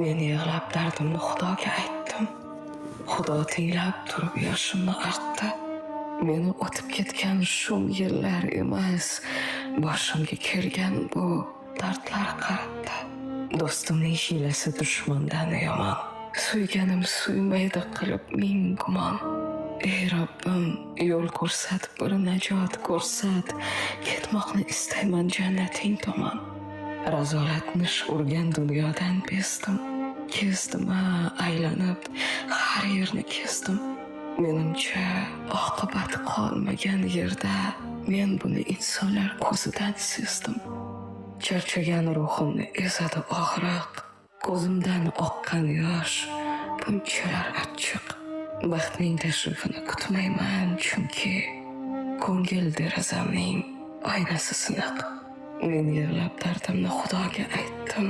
Men yig'lab dardimni Xudoga aytdim. Xudo tinglab turib yoshimni artdi. Meni o'tib ketgan shu yillar emas, boshimga kelgan bu dardlar qaratdi. Do'stimning hiylasi dushmandan yomon. Suyganim suymaydi qilib ming gumon. Ey Robbim, yo'l ko'rsat, bir najot ko'rsat. Ketmoqni istayman jannating tomon. Razolatni urgan dunyodan bezdim. Kezdim, aylanib, har yerni kezdim. Menimcha, oqibati qolmagan yerda men buni insonlar ko'zidan sezdim. Charchagan ruhimni ezadi og'riq, ko'zimdan oqqan yosh bunchalar achchiq. Baxtning tashrifini kutmayman, chunki ko'ngil derazamning oynasi siniq. Men yig'lab dardimni Xudoga aytdim.